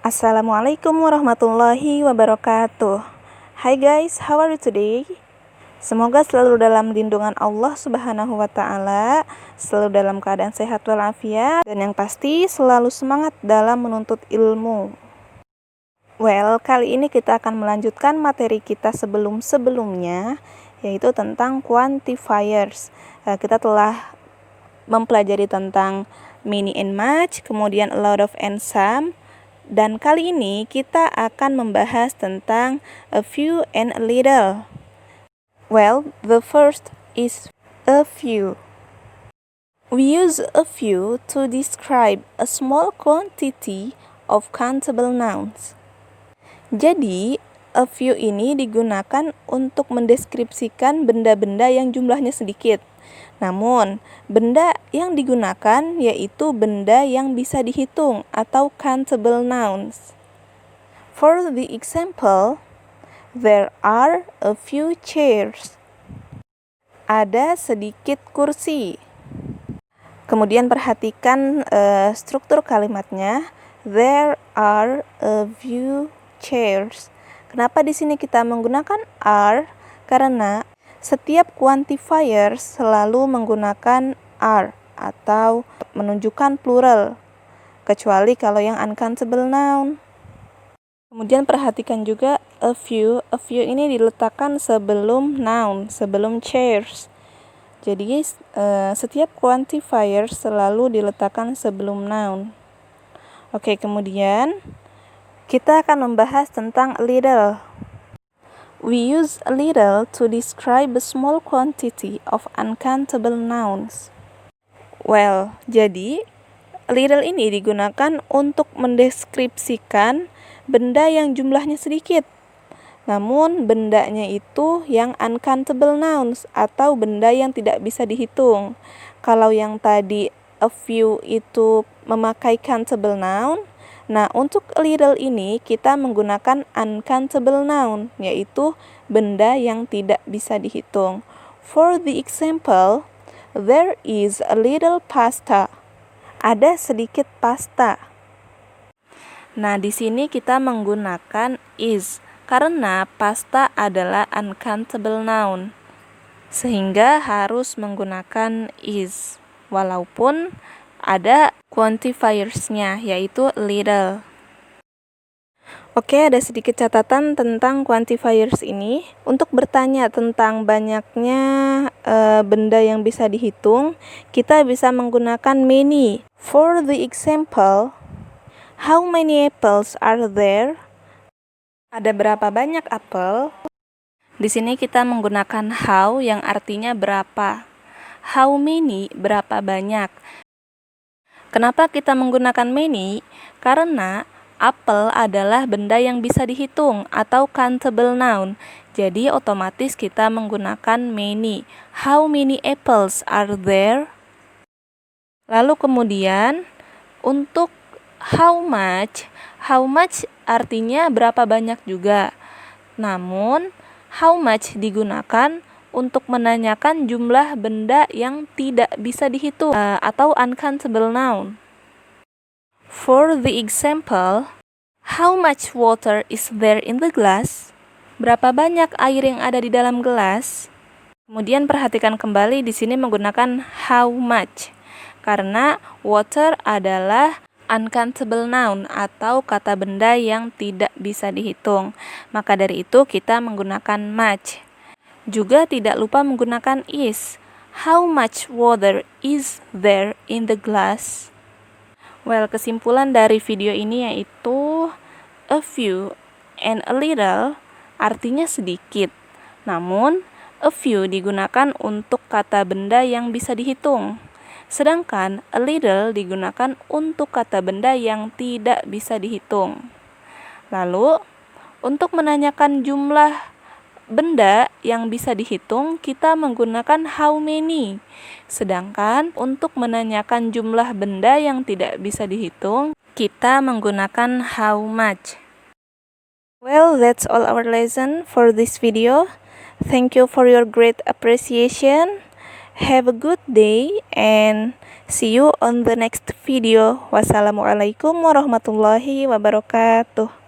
Assalamualaikum warahmatullahi wabarakatuh. Hi guys, how are you today? Semoga selalu dalam lindungan Allah Subhanahu wa taala, selalu dalam keadaan sehat walafiat, dan yang pasti selalu semangat dalam menuntut ilmu. Well, kali ini kita akan melanjutkan materi kita sebelum-sebelumnya, yaitu tentang quantifiers. Kita telah mempelajari tentang many and much, kemudian a lot of and some. Dan kali ini kita akan membahas tentang a few and a little. Well, the first is a few. We use a few to describe a small quantity of countable nouns. Jadi, a few ini digunakan untuk mendeskripsikan benda-benda yang jumlahnya sedikit. Namun, benda yang digunakan yaitu benda yang bisa dihitung atau countable nouns. For the example, there are a few chairs. Ada sedikit kursi. Kemudian perhatikan struktur kalimatnya. There are a few chairs. Kenapa di sini kita menggunakan are? Karena setiap quantifier selalu menggunakan are atau menunjukkan plural, kecuali kalau yang uncountable noun. Kemudian perhatikan juga a few ini diletakkan sebelum noun, sebelum chairs. Jadi setiap quantifier selalu diletakkan sebelum noun. Oke, kemudian kita akan membahas tentang a little. We use a little to describe a small quantity of uncountable nouns. Well, jadi a little ini digunakan untuk mendeskripsikan benda yang jumlahnya sedikit. Namun bendanya itu yang uncountable nouns atau benda yang tidak bisa dihitung. Kalau yang tadi a few itu memakai countable noun, nah, untuk a little ini kita menggunakan uncountable noun, yaitu benda yang tidak bisa dihitung. For the example, there is a little pasta. Ada sedikit pasta. Nah, di sini kita menggunakan is karena pasta adalah uncountable noun. Sehingga harus menggunakan is. Walaupun ada quantifiersnya, yaitu little. Oke, ada sedikit catatan tentang quantifiers ini. Untuk bertanya tentang banyaknya benda yang bisa dihitung, kita bisa menggunakan many. For the example, how many apples are there? Ada berapa banyak apel? Di sini kita menggunakan how yang artinya berapa. How many, berapa banyak. Kenapa kita menggunakan many? Karena apel adalah benda yang bisa dihitung atau countable noun. Jadi otomatis kita menggunakan many. How many apples are there? Lalu kemudian untuk how much artinya berapa banyak juga. Namun how much digunakan untuk menanyakan jumlah benda yang tidak bisa dihitung atau uncountable noun. For the example, how much water is there in the glass? Berapa banyak air yang ada di dalam gelas? Kemudian perhatikan kembali di sini menggunakan how much karena water adalah uncountable noun atau kata benda yang tidak bisa dihitung. Maka dari itu kita menggunakan much. Juga tidak lupa menggunakan is. How much water is there in the glass? Well, kesimpulan dari video ini yaitu a few and a little artinya sedikit. Namun, a few digunakan untuk kata benda yang bisa dihitung. Sedangkan a little digunakan untuk kata benda yang tidak bisa dihitung. Lalu, untuk menanyakan jumlah benda yang bisa dihitung, kita menggunakan how many. Sedangkan untuk menanyakan jumlah benda yang tidak bisa dihitung, kita menggunakan how much. Well, that's all our lesson for this video. Thank you for your great appreciation. Have a good day and see you on the next video. Wassalamualaikum warahmatullahi wabarakatuh.